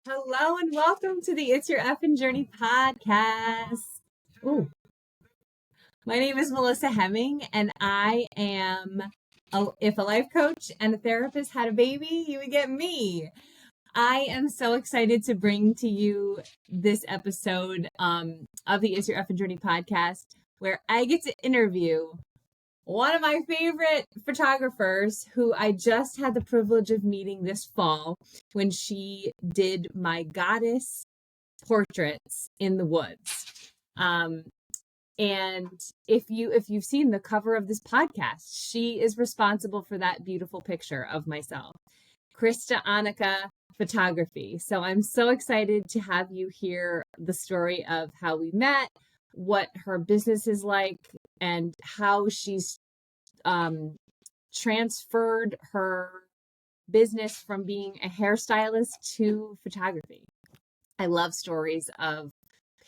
Hello and welcome to the It's Your Effin' Journey podcast. Ooh, my name is Melissa Hemming, and I am, if a life coach and a therapist had a baby, you would get me. I am so excited to bring to you this episode of the It's Your Effin' Journey podcast, where I get to interview one of my favorite photographers who I just had the privilege of meeting this fall when she did my goddess portraits in the woods. And if you've seen the cover of this podcast, she is responsible for that beautiful picture of myself. Krista Annika photography. So I'm so excited to have you hear the story of how we met, what her business is like, and how she's transferred her business from being a hairstylist to photography. I love stories of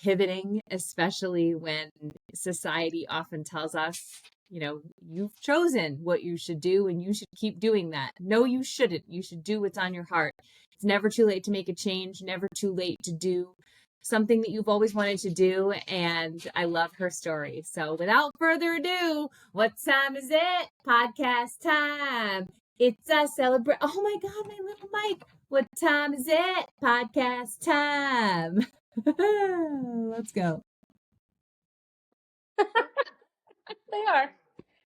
pivoting, especially when society often tells us, you've chosen what you should do and you should keep doing that. No, you shouldn't. You should do what's on your heart. It's never too late to make a change, never too late to do something that you've always wanted to do. And I love her story. So without further ado, what time is it? Podcast time. It's a celebration. Oh my God, my little mic. What time is it? Podcast time. Let's go.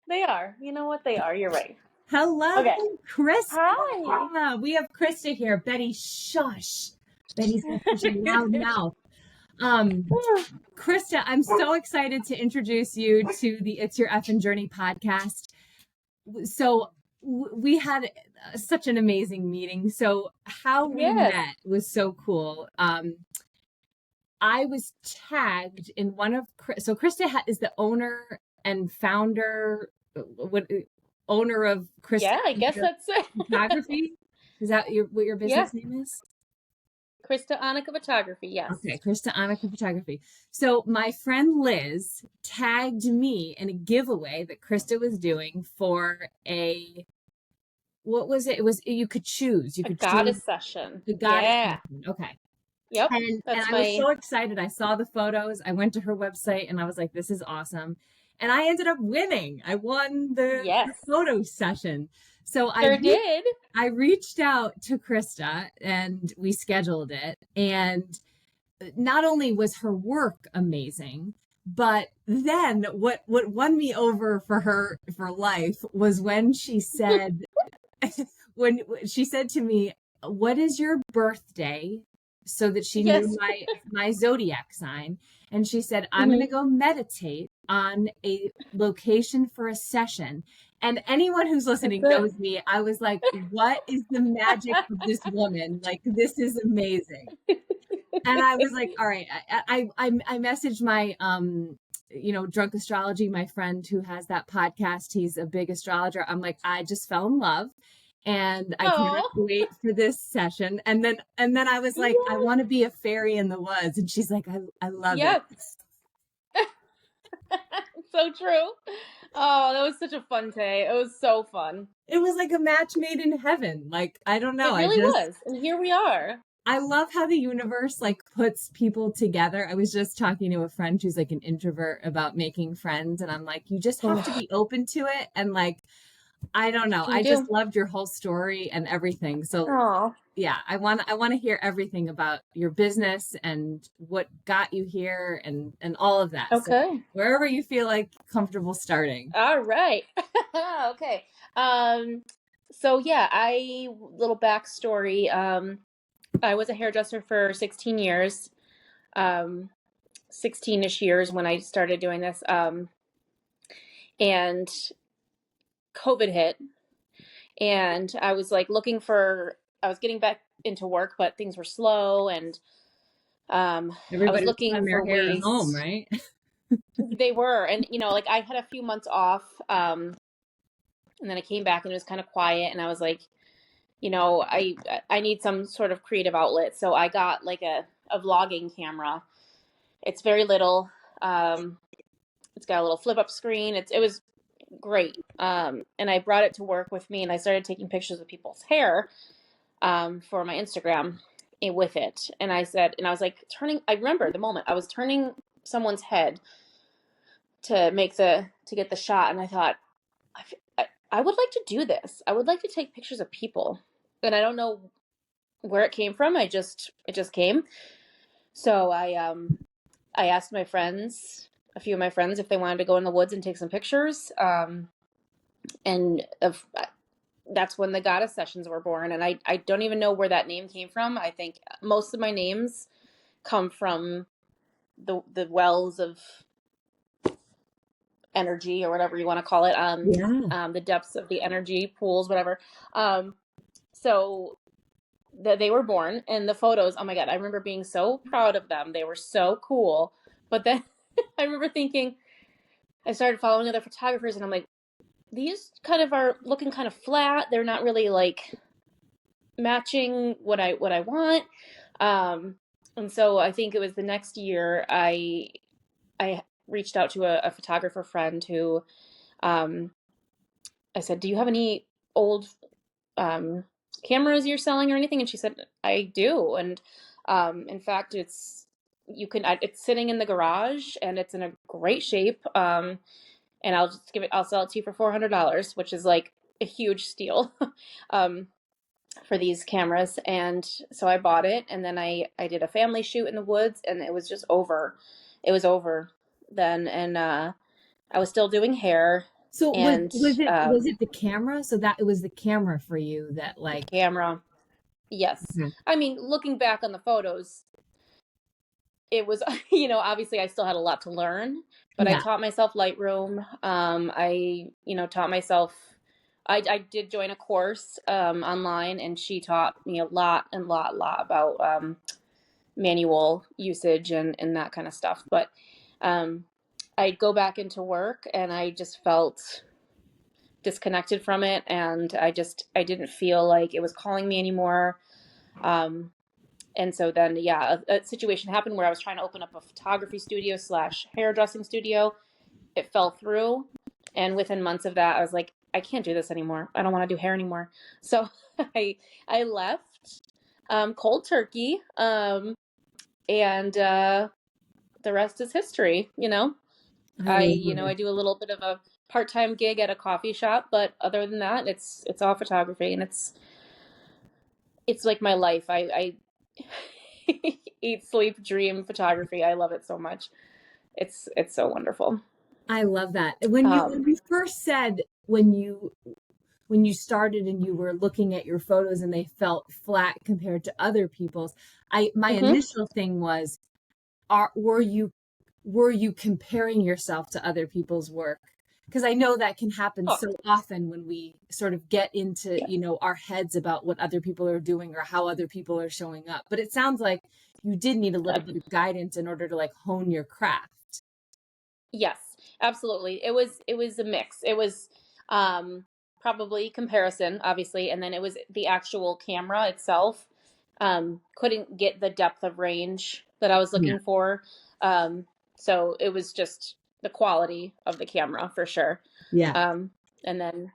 They are. You know what they are? You're right. Hello, Okay. Krista. Hi. We have Krista here. Betty, shush. Betty's got such a loud mouth. Krista, I'm so excited to introduce you to the It's Your Effin' Journey podcast. So we had such an amazing meeting. So how we met was so cool. I was tagged in one of, so Krista is the owner and founder, owner of Krista. Yeah, I guess that's it. Photography. Is that what your business name is? Krista Annika Photography, yes. Okay, Krista Annika Photography. So my friend Liz tagged me in a giveaway that Krista was doing for what was it? It was, you could choose. You could goddess session. The goddess session. Okay. Yep. And I was so excited. I saw the photos. I went to her website and I was like, this is awesome. And I ended up winning. I won the photo session. So I reached out to Krista and we scheduled it. And not only was her work amazing, but then what won me over for life was when she said, when she said to me, what is your birthday? So that she knew my zodiac sign. And she said, I'm going to go meditate on a location for a session. And anyone who's listening knows me. I was like, what is the magic of this woman? Like, this is amazing. And I was like, all right, I messaged my, Drunk Astrology, my friend who has that podcast. He's a big astrologer. I'm like, I just fell in love. And I can't wait for this session. And then I was like, I want to be a fairy in the woods. And she's like, I love it. So true. Oh, that was such a fun day. It was so fun. It was like a match made in heaven. Like, I don't know. It really was. And here we are. I love how the universe like puts people together. I was just talking to a friend who's like an introvert about making friends. And I'm like, you just have to be open to it. And like, I don't know. I just loved your whole story and everything. So yeah, I want to hear everything about your business and what got you here and all of that. Okay. So wherever you feel like comfortable starting. All right. Okay. So yeah, little backstory. I was a hairdresser for 16 years, 16-ish years when I started doing this. And COVID hit and I was like I was getting back into work, but things were slow and I was looking for ways. At home, right? They were. And, like I had a few months off and then I came back and it was kind of quiet and I was like, I need some sort of creative outlet. So I got like a vlogging camera. It's very little. It's got a little flip up screen. It was great. And I brought it to work with me and I started taking pictures of people's hair for my Instagram. with it. And I was like I remember the moment I was turning someone's head to get the shot. And I thought, I would like to do this. I would like to take pictures of people. And I don't know where it came from. It just came. So I asked a few of my friends, if they wanted to go in the woods and take some pictures. And that's when the goddess sessions were born. And I don't even know where that name came from. I think most of my names come from the wells of energy, or whatever you want to call it. The depths of the energy pools, whatever. So they were born, and the photos, oh my God, I remember being so proud of them. They were so cool. But then I remember thinking, I started following other photographers, and I'm like, these kind of are looking kind of flat. They're not really like matching what I want. And so I think it was the next year I reached out to a photographer friend who, I said, do you have any old cameras you're selling or anything? And she said, I do. And in fact, it's sitting in the garage, and it's in a great shape. And I'll sell it to you for $400, which is like a huge steal for these cameras. And so I bought it, and then I did a family shoot in the woods, and it was just over. It was over then. And I was still doing hair. So was it the camera? So that it was the camera for you that like camera. Yes. Mm-hmm. I mean, looking back on the photos, it was, obviously I still had a lot to learn, but I taught myself Lightroom. I taught myself, I did join a course online, and she taught me a lot about manual usage and that kind of stuff. But I'd go back into work, and I just felt disconnected from it, and I didn't feel like it was calling me anymore. And so then, a situation happened where I was trying to open up a photography studio / hairdressing studio. It fell through. And within months of that, I was like, I can't do this anymore. I don't want to do hair anymore. So I left cold turkey. And the rest is history, I do a little bit of a part-time gig at a coffee shop, but other than that, it's all photography, and it's like my life. I eat, sleep, dream photography. I love it so much. It's so wonderful. I love that. When you first said when you started and you were looking at your photos and they felt flat compared to other people's, my initial thing was, were you comparing yourself to other people's work? Because I know that can happen so often when we sort of get into, our heads about what other people are doing or how other people are showing up. But it sounds like you did need a little bit of guidance in order to like hone your craft. Yes, absolutely. It was a mix. It was probably comparison, obviously, and then it was the actual camera itself. Couldn't get the depth of range that I was looking for. So it was just the quality of the camera for sure. Yeah. And then,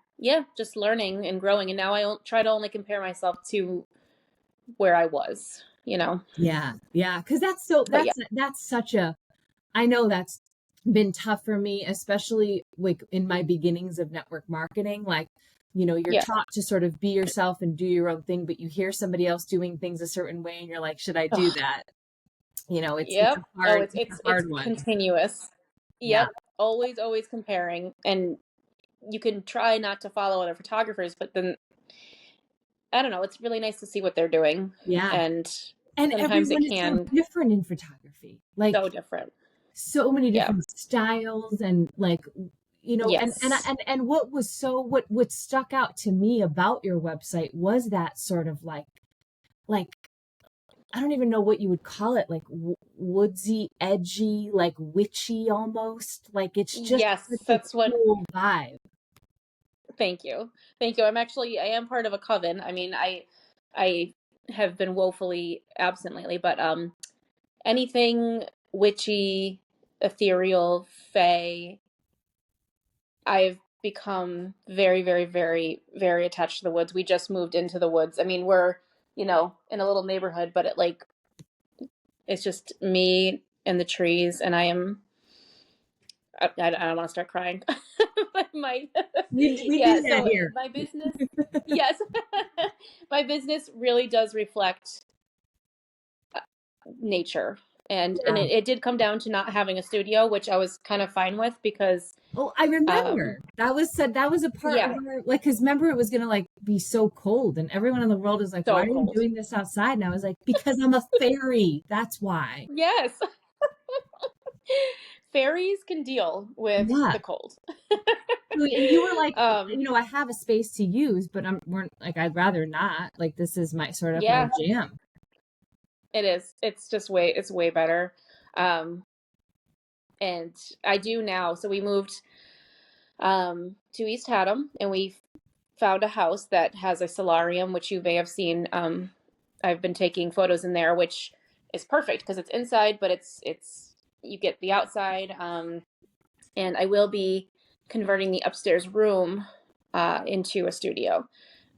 just learning and growing. And now I try to only compare myself to where I was, Yeah. Yeah. Cause that's such a, I know that's been tough for me, especially like in my beginnings of network marketing. Like, you're taught to sort of be yourself and do your own thing, but you hear somebody else doing things a certain way and you're like, should I do that? It's a hard, it's one. Continuous. Yep. Always comparing. And you can try not to follow other photographers, but then I don't know, it's really nice to see what they're doing. Yeah. And sometimes it can is so different in photography. Like so different. So many different styles and like, and what stuck out to me about your website was that sort of like I don't even know what you would call it, like woodsy, edgy, like witchy almost. Like it's just that's what cool vibe. Thank you. I am part of a coven. I mean, I have been woefully absent lately, but anything witchy, ethereal, fae, I've become very, very, very, very attached to the woods. We just moved into the woods. I mean, we're in a little neighborhood, but it's just me and the trees, and I don't want to start crying. my We yeah, do that so here. my business, yes, my business really does reflect nature. And Yeah. it did come down to not having a studio, which I was kind of fine with because Oh, I remember. That was a part of yeah, our, like, because remember it was gonna like be so cold, and everyone in the world is like, "Why so are you cold. doing this outside?" And I was like, "Because I'm a fairy. That's why." Yes. Fairies can deal with Yeah. the cold. And you were like, um I have a space to use, but we're like, I'd rather not. Like, this is my sort of my yeah, jam. it is. It's way better. um and I do now. So we moved to East Haddam, and we found a house that has a solarium, which you may have seen. I've been taking photos in there, which is perfect because it's inside, but it's you get the outside. And I will be converting the upstairs room into a studio,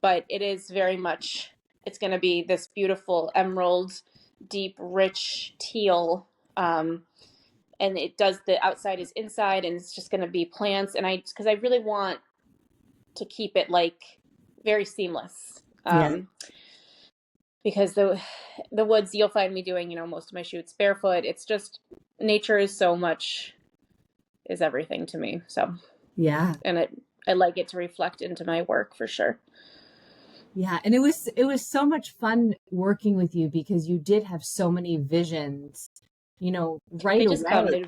but it is very much. It's going to be this beautiful emerald, deep, rich teal. And it does, the outside is inside, and it's just going to be plants. And because I really want to keep it very seamless. Yeah. Because the woods, you'll find me doing, most of my shoots barefoot. It's just, nature is everything to me. So Yeah. and I like it to reflect into my work for sure. Yeah. And it was so much fun working with you because you did have so many visions, right They just come. away.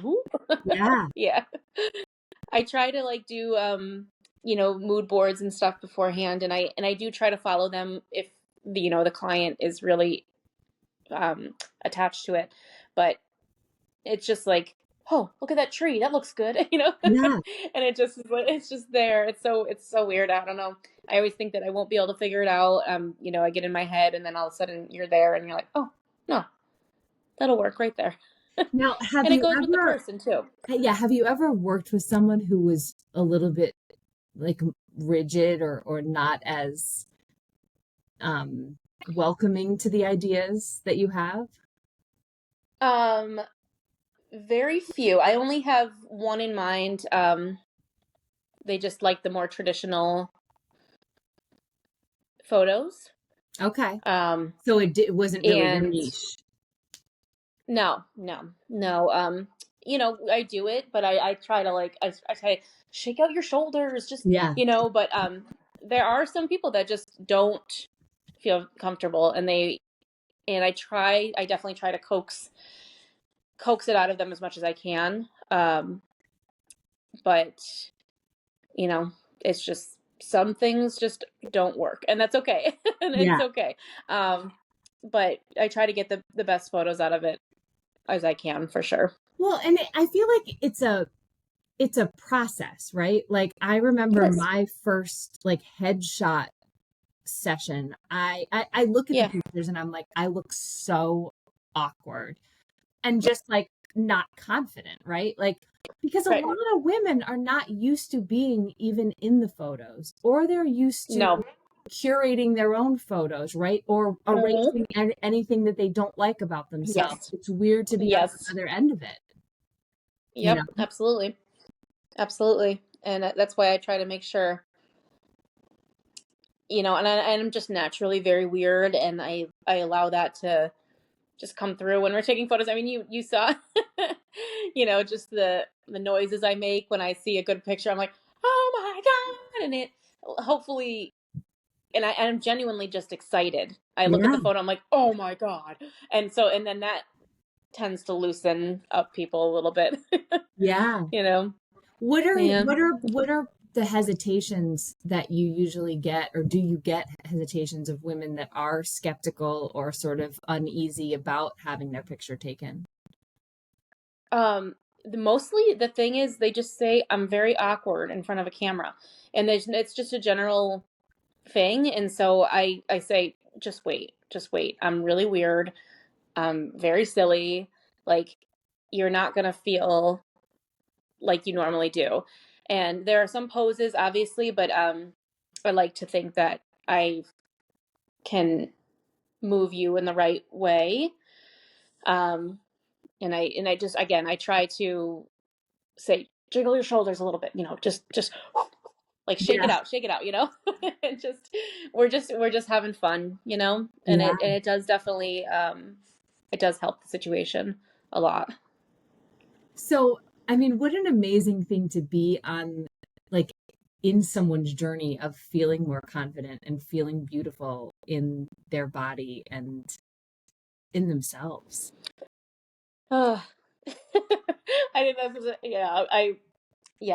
Yeah. Yeah. I try to do mood boards and stuff beforehand, and I do try to follow them if the client is really attached to it. But it's just like, oh, look at that tree, that looks good. Yeah. And it's just there. It's so weird. I don't know. I always think that I won't be able to figure it out. I get in my head, and then all of a sudden you're there, and you're like, oh no, that'll work right there. Now, have And it you goes with the ever, person too. yeah, have you ever worked with someone who was a little bit like rigid or not as welcoming to the ideas that you have? Um, Very few. I only have one in mind. They just like the more traditional photos. Okay. Um, So it wasn't really your and niche. no, no, no. I do it, but I try to I try to shake out your shoulders, just Yeah. but there are some people that just don't feel comfortable, and I definitely try to coax it out of them as much as I can. But it's just, some things just don't work, and that's okay. And it's Yeah. okay. But I try to get the best photos out of it as I can, for sure. Well, and I feel like it's a process, right? Like I It remember is. my first like headshot session. I look at the Yeah. pictures and I'm like, I look so awkward and just like not confident, right? Like because a Right. lot of women are not used to being even in the photos, or they're used to No. curating their own photos, right? Or Mhm. erasing anything that they don't like about themselves. Yes. It's weird to be on the Yes. other end of it, you Yep. know? Absolutely. Absolutely. And that's why I try to make sure, and I'm just naturally very weird, and I allow that to just come through when we're taking photos. I mean, you saw, just the noises I make when I see a good picture. I'm like, oh my God. And it hopefully, and I'm genuinely just excited. I look at Yeah. the photo, I'm like, oh my God. And then that tends to loosen up people a little bit. Yeah. you know? What are Yeah. the hesitations that you usually get, or do you get hesitations of women that are skeptical or sort of uneasy about having their picture taken? Mostly the thing is, they just say I'm very awkward in front of a camera, and it's just a general thing. And so I say, just wait. I'm really weird. I'm very silly. Like, you're not gonna feel like you normally do. And there are some poses, obviously, but I like to think that I can move you in the right way. And I just, again, I try to say, jiggle your shoulders a little bit, just like shake it out, and we're just having fun, and it does definitely, it does help the situation a lot. So, I mean, what an amazing thing to be on, like, in someone's journey of feeling more confident and feeling beautiful in their body and in themselves. Oh, I think that's,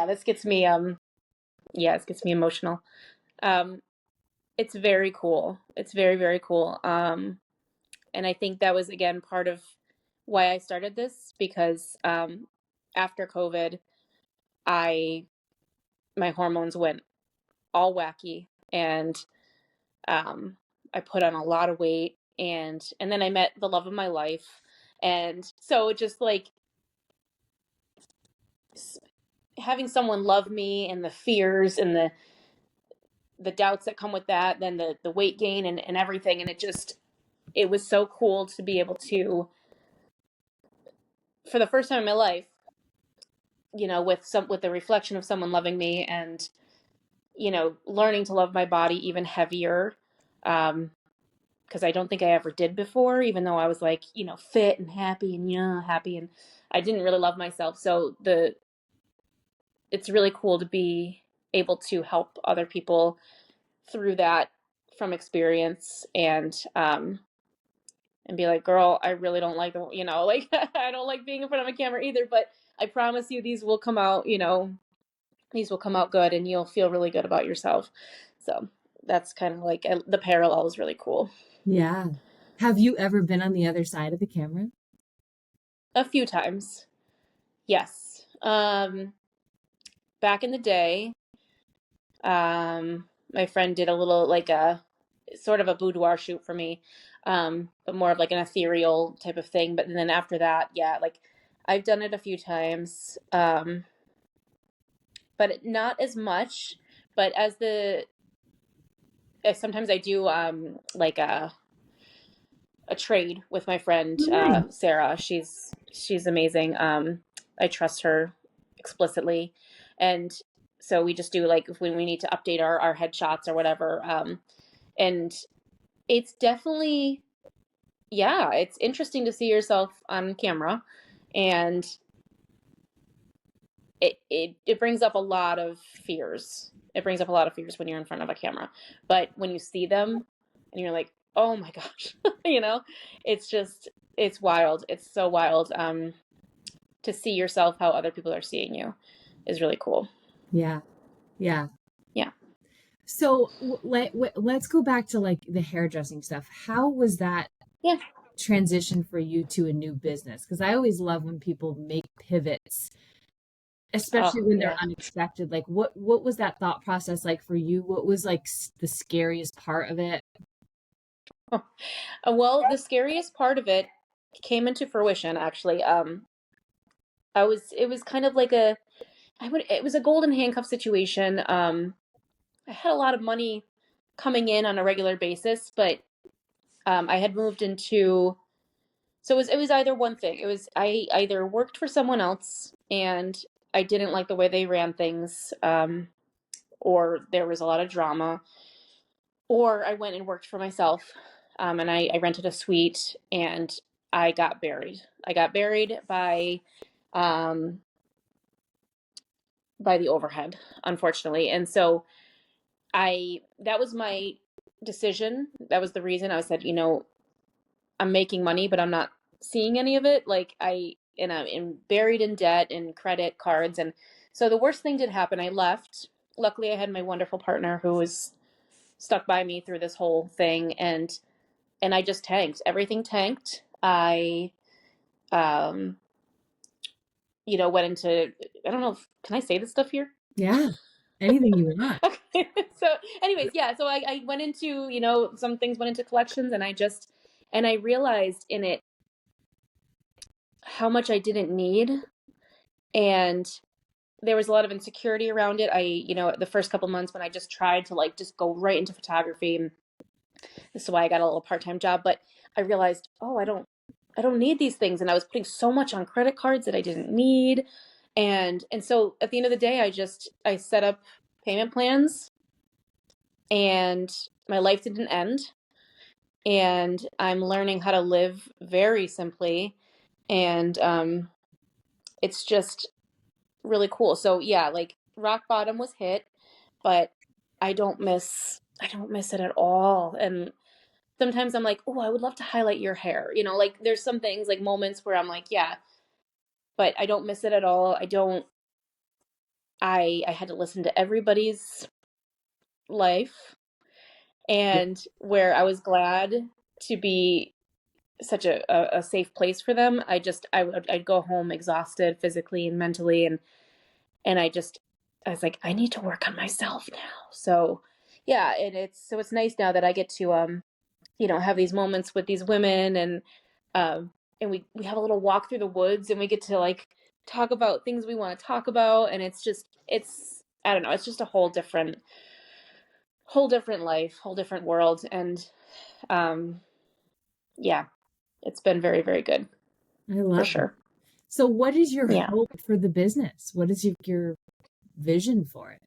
this gets me, it gets me emotional. It's very cool. It's very, very cool. And I think that was, again, part of why I started this, because after COVID, my hormones went all wacky, and I put on a lot of weight, and then I met the love of my life. And so just like having someone love me, and the fears and the doubts that come with that, then the weight gain and everything. And it was so cool to be able to, for the first time in my life, with the reflection of someone loving me, and learning to love my body even heavier, because I don't think I ever did before, even though I was like, fit and happy and happy, and I didn't really love myself. So it's really cool to be able to help other people through that from experience, and be like, girl, I really don't like like I don't like being in front of a camera either, but I promise you these will come out, these will come out good, and you'll feel really good about yourself. So that's kind of like the parallel is really cool. Yeah. Have you ever been on the other side of the camera? A few times. Yes. Back in the day, my friend did a little, like a sort of a boudoir shoot for me, but more of like an ethereal type of thing. But then after that, yeah, like I've done it a few times, but not as much. But sometimes I do like a trade with my friend, Sarah. She's amazing. I trust her explicitly, and so we just do, like, when we need to update our headshots or whatever. And it's definitely, yeah, it's interesting to see yourself on camera, and it brings up a lot of fears. It brings up a lot of fears when you're in front of a camera, but when you see them and you're like, oh my gosh, it's wild. It's so wild. To see yourself how other people are seeing you is really cool. Yeah. Yeah. So let's go back to like the hairdressing stuff. How was that transition for you to a new business? Because I always love when people make pivots, especially when they're unexpected. Like what was that thought process like for you? What was like the scariest part of it? Well, the scariest part of it came into fruition, actually. It was kind of like it was a golden handcuff situation. I had a lot of money coming in on a regular basis, but I had moved into, so it was either one thing. It was, I either worked for someone else and I didn't like the way they ran things, or there was a lot of drama, or I went and worked for myself, and I rented a suite, and I got buried. I got buried by the overhead, unfortunately. And so that was my decision. That was the reason I said, I'm making money, but I'm not seeing any of it. Like I'm buried in debt and credit cards. And so the worst thing did happen. I left. Luckily I had my wonderful partner who was stuck by me through this whole thing. And I just tanked. Everything tanked. I, went into, I don't know can I say this stuff here? Yeah. Anything you want. Okay. So anyways, yeah. So I went into, some things went into collections, and I realized in it how much I didn't need. And there was a lot of insecurity around it. The first couple months when I just tried to, like, just go right into photography, This is why I got a little part-time job, but I realized, oh, I don't need these things. And I was putting so much on credit cards that I didn't need. And so at the end of the day, I set up payment plans, and my life didn't end. And I'm learning how to live very simply. And it's just really cool. So yeah, like rock bottom was hit, but I don't miss it at all. And sometimes I'm like, oh, I would love to highlight your hair. Like there's some things, like moments where I'm like, yeah, but I don't miss it at all. I had to listen to everybody's life, and where I was glad to be such a safe place for them, I'd go home exhausted physically and mentally, and I was like, I need to work on myself now. So yeah, and it's nice now that I get to have these moments with these women, and we have a little walk through the woods, and we get to like talk about things we want to talk about, and it's I don't know, it's just a whole different life, whole different world, and yeah, it's been very, very good. I For love it. sure. So what is your Yeah. hope for the business? What is your vision for it?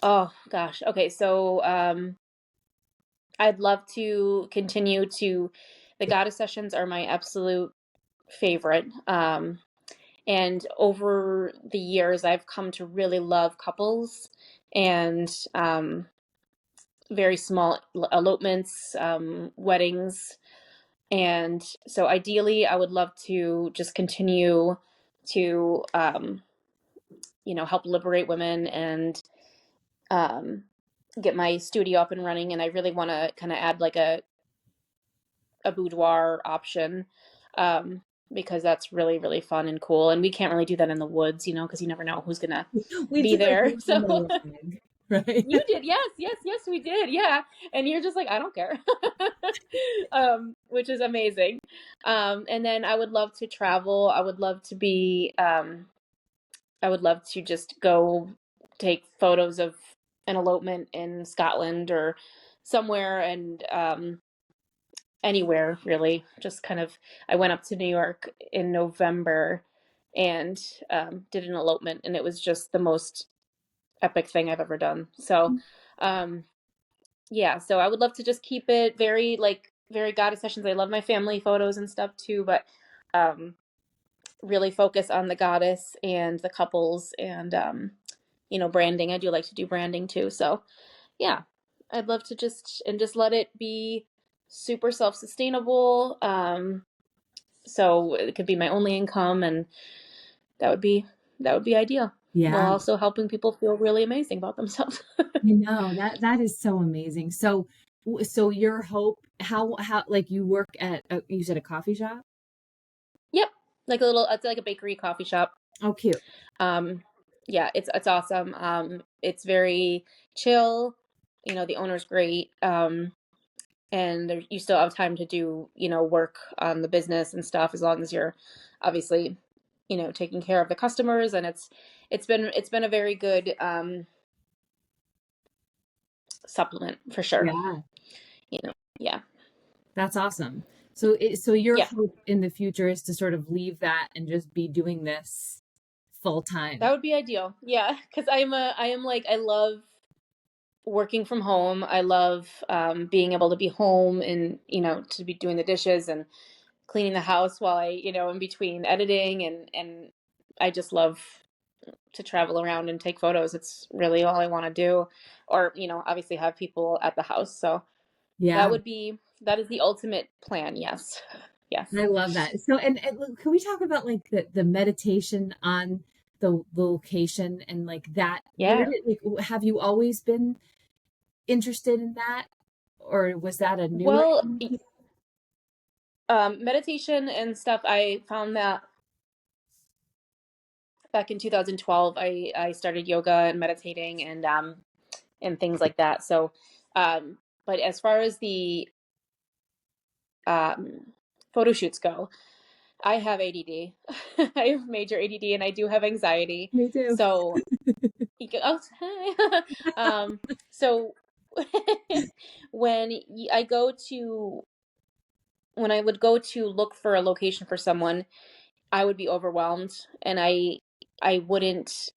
Oh gosh. Okay, so I'd love to continue to the goddess sessions are my absolute favorite. And over the years, I've come to really love couples and very small elopements, weddings. And so ideally, I would love to just continue to, help liberate women and get my studio up and running. And I really want to kind of add like a boudoir option, because that's really, really fun and cool. And we can't really do that in the woods, because you never know who's going to be there. So right? You did. Yes, yes, yes, we did. Yeah. And you're just like, I don't care. Which is amazing. And then I would love to travel. I would love to just go take photos of an elopement in Scotland or somewhere, and anywhere really. Just kind of, I went up to New York in November and did an elopement, and it was just the most epic thing I've ever done. So, yeah, so I would love to just keep it very, like, very goddess sessions. I love my family photos and stuff too, but really focus on the goddess and the couples and, branding. I do like to do branding too. So, yeah, I'd love to just let it be super self-sustainable. So it could be my only income, and that would be ideal. Yeah. While also helping people feel really amazing about themselves. You know, that is so amazing. So your hope, how like you work at you said a coffee shop? Yep. It's like a bakery coffee shop. Oh, cute. Yeah, it's awesome. It's very chill. The owner's great. And you still have time to do, work on the business and stuff, as long as you're obviously, taking care of the customers. And it's been a very good supplement for sure. Yeah. Yeah. That's awesome. So your Yeah. hope in the future is to sort of leave that and just be doing this full time. That would be ideal. Yeah, because I love working from home. I love being able to be home and to be doing the dishes and cleaning the house while I in between editing, and I just love to travel around and take photos. It's really all I want to do, or obviously have people at the house. So yeah, that is the ultimate plan. Yes. I love that. So and can we talk about like the meditation on the location and like that? Yeah. Where did, like, have you always been interested in that, or was that a new? Well, meditation and stuff, I found that back in 2012, I started yoga and meditating and things like that. So, but as far as the photo shoots go, I have ADD. I have major ADD, and I do have anxiety. Me too. So, so when I go to when I would go to look for a location for someone, I would be overwhelmed, and I wouldn't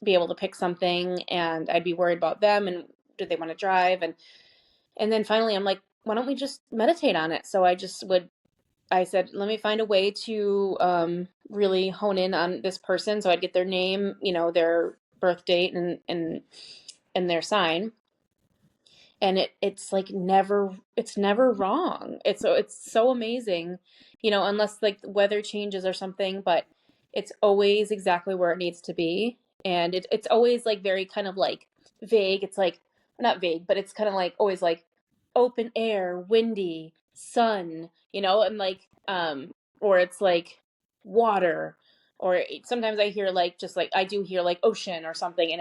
be able to pick something, and I'd be worried about them and do they want to drive, and then finally I'm like, why don't we just meditate on it? So I said, let me find a way to really hone in on this person. So I'd get their name, their birth date, and their sign, and it's like it's never wrong. It's so amazing, unless like the weather changes or something, but it's always exactly where it needs to be. And it's always like very kind of like vague. It's like not vague, but it's kind of like always like open air, windy, sun, and like or it's like water, or sometimes I hear like just like I do hear like ocean or something,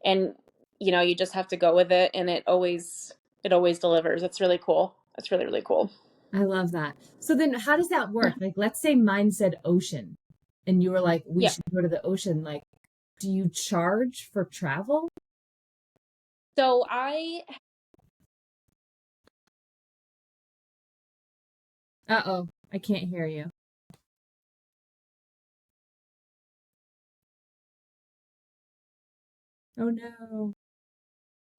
and you just have to go with it, and it always delivers. It's really cool. It's really, really cool. I love that. So then how does that work? Like, let's say mine said ocean and you were like, we should go to the ocean. Like, do you charge for travel? So Uh-oh, I can't hear you. Oh no.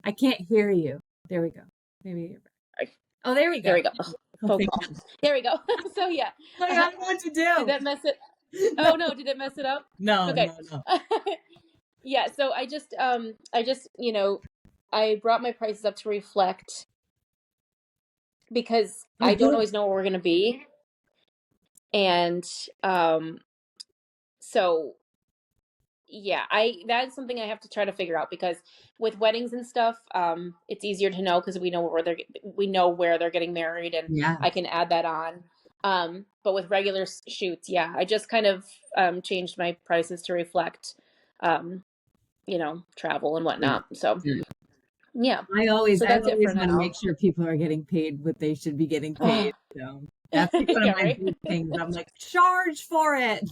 I can't hear you. There we go. Maybe you're back. Oh, there we go. There we go. Phone call. There we go. So yeah. I don't know what to do. Did that mess it? Oh no, did it mess it up? No, okay. No. Yeah, so I just I brought my prices up to reflect, because I don't always know where we're gonna be. And so yeah, that's something I have to try to figure out, because with weddings and stuff, it's easier to know because we know where they're getting married, and I can add that on. But with regular shoots, I just kind of changed my prices to reflect travel and whatnot. So yeah. I always want to make sure people are getting paid what they should be getting paid. So that's like one of my big things. I'm like, charge for it.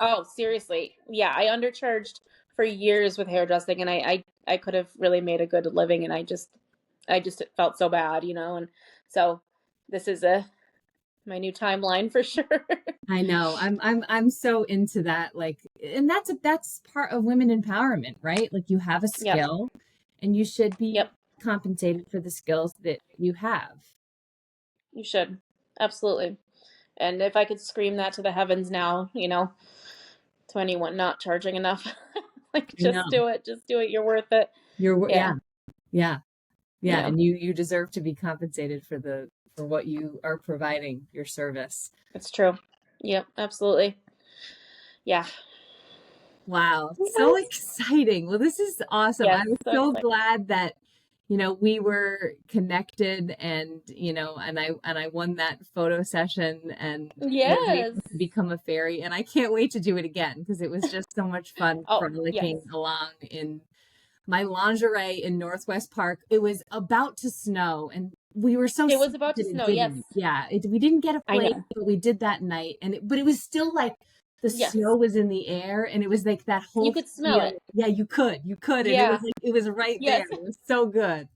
Oh, seriously. Yeah, I undercharged for years with hairdressing, and I could have really made a good living, and I just felt so bad, and so this is my new timeline for sure. I know. I'm so into that, like, and that's part of women empowerment, right? Like, you have a skill and you should be compensated for the skills that you have. You should. Absolutely. And if I could scream that to the heavens now, to anyone not charging enough, like, just do it. Just do it. You're worth it. Yeah. And you deserve to be compensated for what you are providing, your service. It's true. Yep, absolutely. Yeah. Wow. So exciting. Well, this is awesome. Yes, I'm so glad that, we were connected, and, and I won that photo session, and become a fairy. And I can't wait to do it again, because it was just so much fun frolicking along in my lingerie in Northwest Park. It was about to snow, and we were so. It was about to snow. Yes. Yeah. We didn't get a flake, but we did that night, but it was still like the snow was in the air, and it was like that whole. You could smell it. Yeah, you could, and it was like it was right there. It was so good.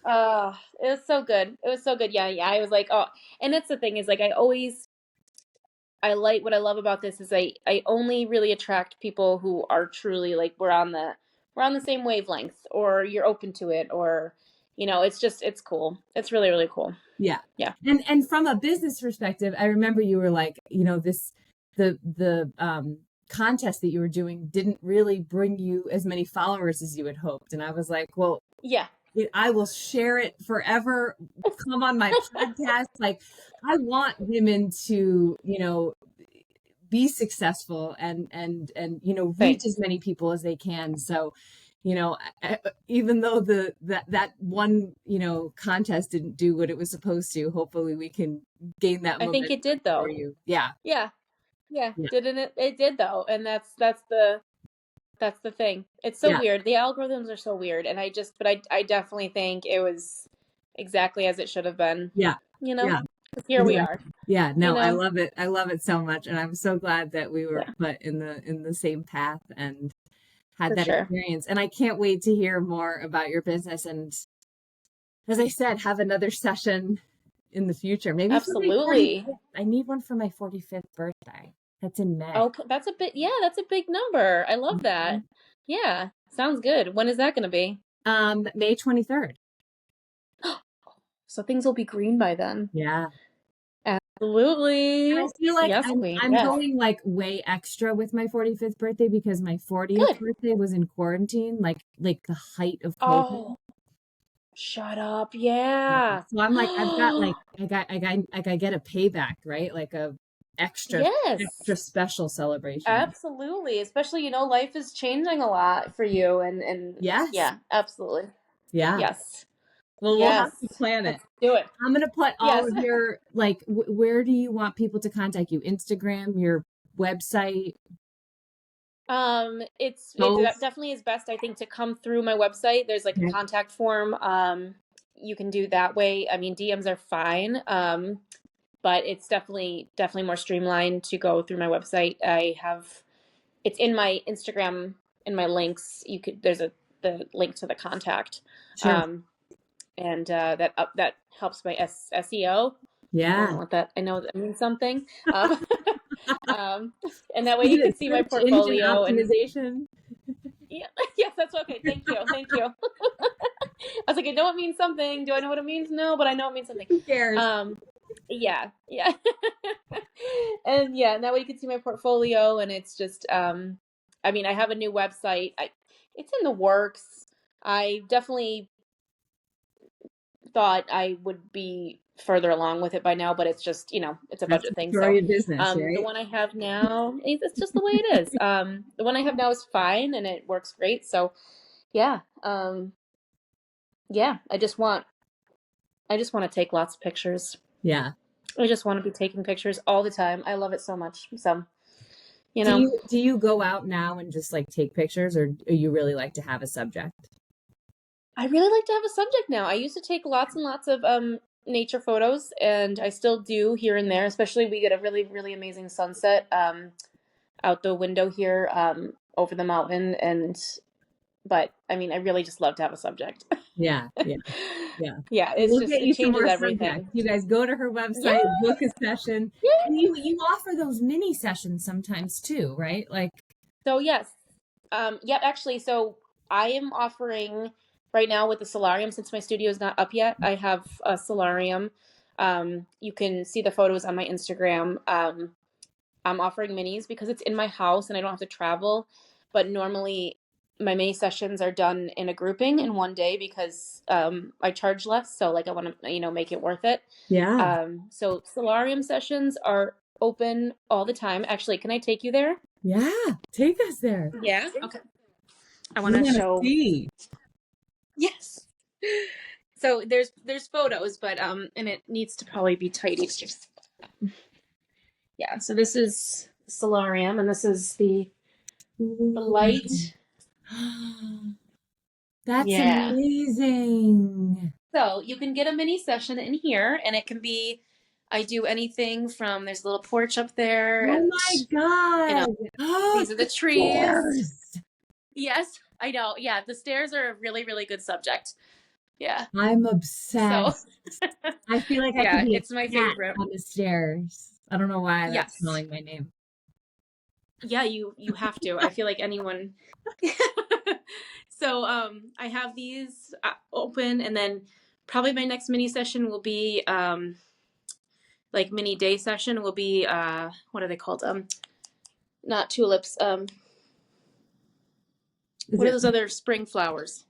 It was so good. It was so good. Yeah. I was like, oh, and that's the thing is, like, what I love about this is I only really attract people who are truly like we're on the same wavelength, or you're open to it, or it's cool. It's really, really cool. Yeah. And from a business perspective, I remember you were like, the contest that you were doing didn't really bring you as many followers as you had hoped, and I was like, well, I will share it forever. Come on my podcast. Like, I want women to, be successful and reach as many people as they can. So, even though that one, contest didn't do what it was supposed to, hopefully we can gain that. I think it did, though. For you. Yeah. Didn't it? It did, though. And that's the thing. It's so weird. The algorithms are so weird. And I definitely think it was exactly as it should have been. Yeah. Here we are. Yeah, no, I love it. I love it so much. And I'm so glad that we were put in the same path, and had that experience. And I can't wait to hear more about your business. And as I said, have another session in the future. Maybe absolutely. I need one for my 45th birthday. That's in May. Oh, that's a big number. I love that. Yeah. Sounds good. When is that going to be? May 23rd. So things will be green by then. Yeah. Absolutely. And I feel like I'm going like way extra with my 45th birthday because my 40th birthday was in quarantine, like the height of COVID. Oh, shut up. Yeah. So I'm like, I've got like, I get a payback, right? Like a extra special celebration. Absolutely. Especially, life is changing a lot for you and yes. Yeah, absolutely. Yeah. Yes. Well, we'll have to plan it. Let's do it. I'm going to put all of your, like, where do you want people to contact you? Instagram, your website? It definitely is best, I think, to come through my website. There's like a contact form. You can do that way. I mean, DMs are fine. But it's definitely more streamlined to go through my website. It's in my Instagram, in my links. There's the link to the contact. Sure. And that helps my SEO. Yeah. I know that means something. And that way you can see my portfolio and optimization. Yes, that's okay. Thank you. I was like, I know it means something. Do I know what it means? No, but I know it means something. Who cares? Yeah. And that way you can see my portfolio, and it's just, I have a new website. It's in the works. I definitely thought I would be further along with it by now, but it's just, it's a budget thing. So business, right? The one I have now, it's just the way it is. The one I have now is fine and it works great. So I just want to take lots of pictures. Yeah. I just want to be taking pictures all the time. I love it so much. So, Do you go out now and just like take pictures, or you really like to have a subject? I really like to have a subject now. I used to take lots and lots of nature photos, and I still do here and there. Especially we get a really, really amazing sunset out the window here over the mountain, but I really just love to have a subject. Yeah. It changes everything. Subjects. You guys go to her website, book a session. And you offer those mini sessions sometimes too, right? Like, so yes, actually, so I am offering right now with the solarium, since my studio is not up yet. I have a solarium. You can see the photos on my Instagram. I'm offering minis because it's in my house and I don't have to travel. But normally my mini sessions are done in a grouping in one day because I charge less. So like I want to, make it worth it. Yeah. So solarium sessions are open all the time. Actually, can I take you there? Yeah, take us there. Yeah. Okay. I want to show. See. Yes. So there's photos, but and it needs to probably be tidied. Yeah. So this is solarium, and this is the light. That's amazing. So you can get a mini session in here, and it can be. I do anything from there's a little porch up there. Oh my God! These are the trees. Stairs. Yes, I know. Yeah, the stairs are a really, really good subject. Yeah, I'm obsessed. So, I feel like I could be it's my favorite on the stairs. I don't know why that's calling my name. Yeah, you have to. I feel like anyone. So I have these open, and then probably my next mini session will be like mini day session will be what are they called? Not tulips. What are those other spring flowers?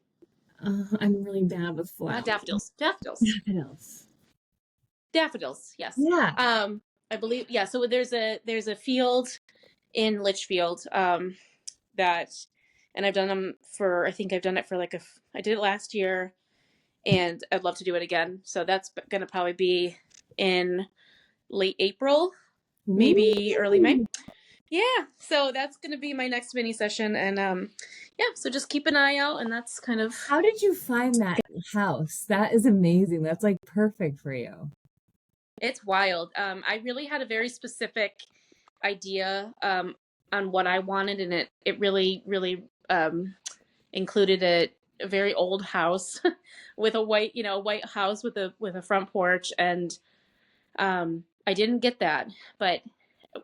I'm really bad with flowers. Daffodils. Daffodils. Yes. Yeah. I believe. Yeah. So there's a field in Litchfield that, and I've done them for. I think I've done it for I did it last year, and I'd love to do it again. So that's going to probably be in late April, maybe early May. Yeah, so that's going to be my next mini session, and so just keep an eye out, and that's kind of... How did you find that house? That is amazing. That's like perfect for you. It's wild. I really had a very specific idea on what I wanted, and it really, really included a very old house with a white house with a front porch. And I didn't get that, but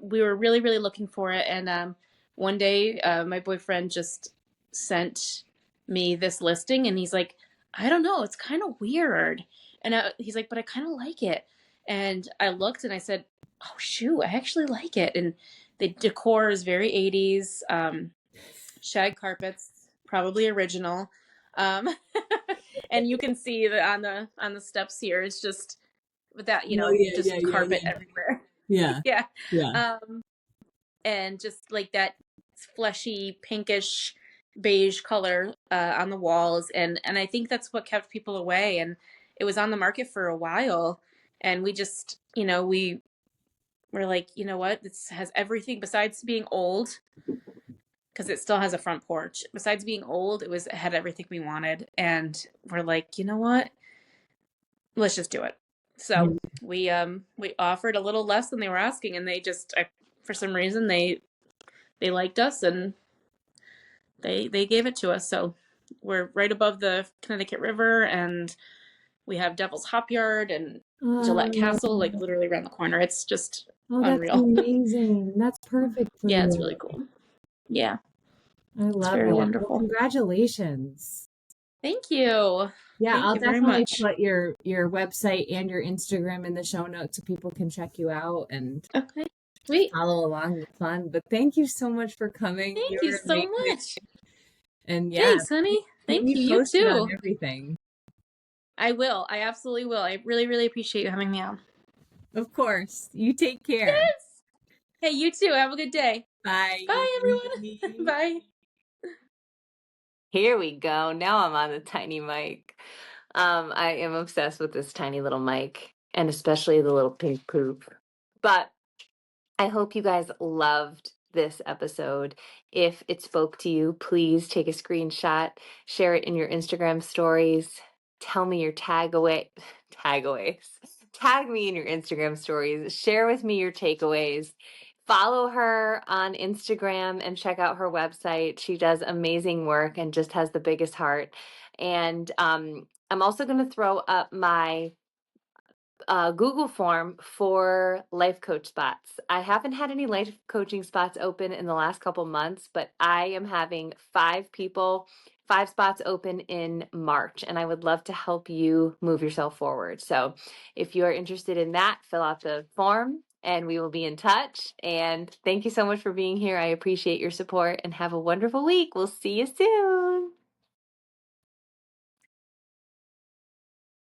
we were really, really looking for it. And one day, my boyfriend just sent me this listing, and he's like, I don't know, it's kind of weird. And he's like, but I kind of like it. And I looked and I said, oh, shoot, I actually like it. And the decor is very 80s, shag carpets, probably original. And you can see that on the steps here, it's just with that, carpet everywhere. Yeah. Yeah. Yeah. And just like that fleshy, pinkish, beige color on the walls. And I think that's what kept people away. And it was on the market for a while. And we just, we were like, you know what? This has everything besides being old, because it still has a front porch. Besides being old, it had everything we wanted. And we're like, you know what? Let's just do it. So we offered a little less than they were asking, and they just, for some reason, they liked us, and they gave it to us. So we're right above the Connecticut River, and we have Devil's Hop Yard and Gillette Castle, like literally around the corner. It's just unreal. That's amazing. That's perfect for you. Yeah, it's really cool. Yeah. I love it. It's very wonderful. Well, congratulations. Thank you. Yeah, I'll definitely put your website and your Instagram in the show notes so people can check you out and follow along the fun. But thank you so much for coming. Thank you so much. And yeah, thanks, honey. Thank you. You too. On everything. I will. I absolutely will. I really, really appreciate you having me on. Of course. You take care. Yes. Hey, you too. Have a good day. Bye. Bye, everyone. Bye. Here we go. Now I'm on the tiny mic. I am obsessed with this tiny little mic, and especially the little pink poop. But I hope you guys loved this episode. If it spoke to you, please take a screenshot, share it in your Instagram stories. Tell me your takeaways. Tag me in your Instagram stories. Share with me your takeaways. Follow her on Instagram and check out her website. She does amazing work and just has the biggest heart. And I'm also going to throw up my Google form for life coach spots. I haven't had any life coaching spots open in the last couple months, but I am having 5 spots open in March, and I would love to help you move yourself forward. So if you are interested in that, fill out the form and we will be in touch. And thank you so much for being here. I appreciate your support and have a wonderful week. We'll see you soon.